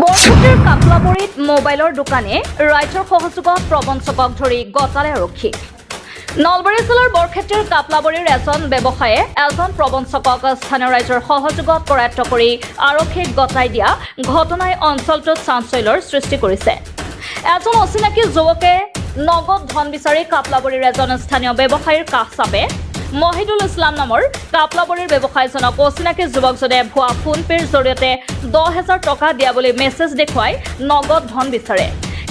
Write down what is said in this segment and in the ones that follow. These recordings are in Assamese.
বৰপেটাৰ কাপলাবৰীত মোবাইলৰ দোকানে ৰাইজৰ সহযোগত প্ৰবঞ্চকক ধৰি গতালে আৰক্ষী। নলবাৰী জিলাৰ বৰক্ষেত্ৰীৰ কাপলাবৰীৰ এজন ব্যৱসায়ীয়ে এজন প্ৰবঞ্চকক স্থানীয় ৰাইজৰ সহযোগত কৰায়ত্ব কৰি আৰক্ষীক গতাই দিয়া ঘটনাই অঞ্চলটোত চাঞ্চল্যৰ সৃষ্টি কৰিছে। এজন অচিনাকি যুৱকে নগদ ধন বিচাৰি কাপলাবৰীৰ এজন স্থানীয় ব্যৱসায়ীৰ কাষ চাপে মহিদুল ইছলাম নামৰ কাপলাবৰীৰ ব্যৱসায়ীজনক অচিনাকি যুৱকজনে ভুৱা ফোন পেৰ জৰিয়তে 10,000 টকা দিয়া বুলি মেছেজ দেখুৱাই নগদ ধন বিচাৰে।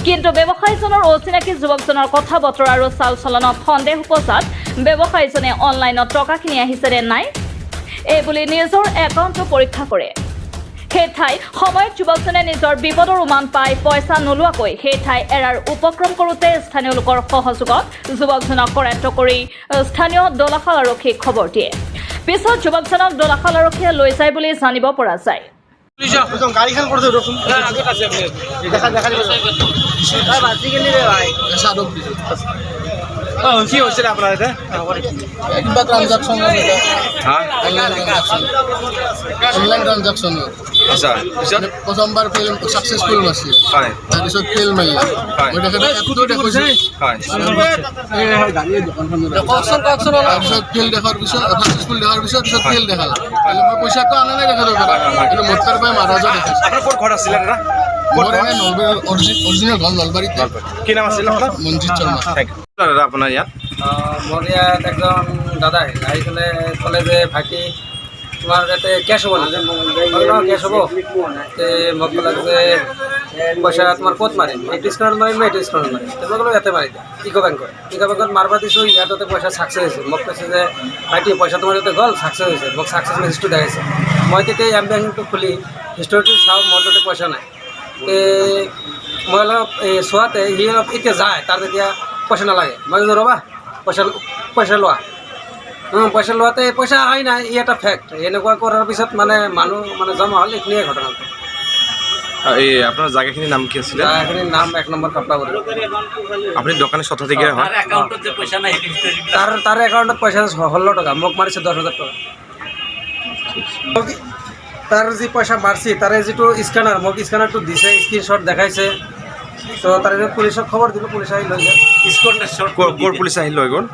কিন্তু ব্যৱসায়ীজনৰ অচিনাকি যুৱকজনৰ কথা বতৰা আৰু চাল চলনত সন্দেহ উপজাত ব্যৱসায়ীজনে অনলাইনত টকাখিনি আহিছে নে নাই এই বুলি নিজৰ একাউণ্টটো পৰীক্ষা কৰে। সেই ঠাই সময়ত যুৱকজনে নিজৰ বিপদৰ উমান পাই পইচা নোলোৱাকৈ সেই ঠাই এৰাৰ উপক্ৰম কৰোঁতে স্থানীয় লোকৰ সহযোগত যুৱকজনক কৰায়ত্ব কৰি স্থানীয় দলাশাল আৰক্ষীক খবৰ দিয়ে। পিছত যুৱকজনক দলাশাল আৰক্ষীয়ে লৈ যায় বুলি জানিব পৰা যায়। কি হৈছিল আপোনাৰ এতিয়া কিবা ট্ৰানজাকশ্যন অনলাইন ট্ৰানজাকশ্যন আচ্ছা পিছত প্ৰথমবাৰ ফিল্ম ছাকচেছফুল নাছিল হয় তাৰপিছত ফিল্ম মাৰিলা মই তেখেতে এপটো দেখুৱাইছোঁ হয় তাৰপিছত ফিল্ম দেখাৰ পিছত ছাকচেছফুল দেখাৰ পিছত ফিল্ম দেখালা মই পইচাটো আনা নাই দেখাব পাৰা কিন্তু মোৰ তাৰ পৰা মহাৰাজা দেখাইছে। আপোনাৰ ক'ত ঘৰ আছিলে দাদা? মোৰ এনে নলবাৰী অৰিজিনেল ঘৰ নলবাৰীত কি নাম আছিল আপোনাৰ? মঞ্জিত শৰ্মা। থেংক ইউ দাদা। আপোনাৰ ইয়াত মোৰ ইয়াত একজন দাদা আহি পেলাই ক'লে যে ভাইটি তোমাৰ ইয়াতে কেছ হ'ব নেকি? কেছ হ'ব মোক ক'লে যে পইচা তোমাৰ ক'ত মাৰিম? এইটো স্কেনাৰত মাৰিম নে এইটো স্কেনাৰত মাৰিম? মই ক'লো ইয়াতে মাৰি দিয়া ইকো বেংকত মাৰিব দিছোঁ। ইয়াতে পইচা ছাকচেছ হৈছে। মোক কৈছে যে ভাইটি পইচা তোমাৰ ইয়াতে গ'ল ছাকচেছ হৈছে। মোক ছাকচেছ মেছেজটো দেখাইছে। মই তেতিয়া এম বেংকটো খুলি হিষ্টৰীটো চাওঁ মোৰ তাতে পইচা নাই। মই অলপ চোৱাতে সি অলপ এতিয়া যায় তাৰ তেতিয়া পইচা নালাগে। মই ৰ'বা পইচা লোৱা পইচা লোৱাতে পইচা অহাই নাই। ই এটা ফেক্ট। এনেকুৱা কৰাৰ পিছত মানুহ জমা হ'ল। এইখিনিয়ে ঘটনাটো। এই আপোনাৰ জাগাখিনিৰ নাম কি আছিলে? এইখিনিৰ নাম 1 নম্বৰ কাপলাবৰী। আপুনি দোকানী স্বত্বাধিকাৰী হয়? তাৰ একাউণ্টত পইচা 16 টকা মোক মাৰিছে 10,000 টকা। তাৰ যি পইচা মাৰিছে তাৰে যিটো স্কেনাৰ মোক স্কেনাৰটো দিছে স্ক্ৰীনশ্বট দেখাইছে। তো তাৰে পুলিচক খবৰ দিলোঁ। পুলিচ আহি লৈ যায়। ক'ৰ পুলিচ আহি লৈ গ'ল?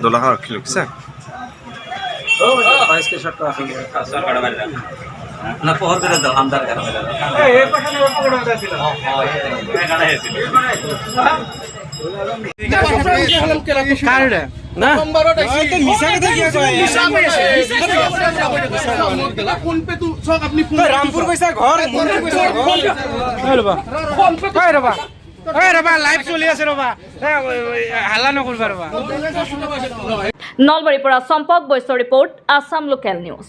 দলাশাল আৰক্ষী লৈছে। স্ক্ৰীনশ্বটটো আছে। ৰামপুৰ পয়সা ঘৰ ৰবা লাইভ চলি আছে ৰবা হাল্লা নকৰবা ৰবা। নলবাৰীৰ পৰা Champak Baishya report Assam local news.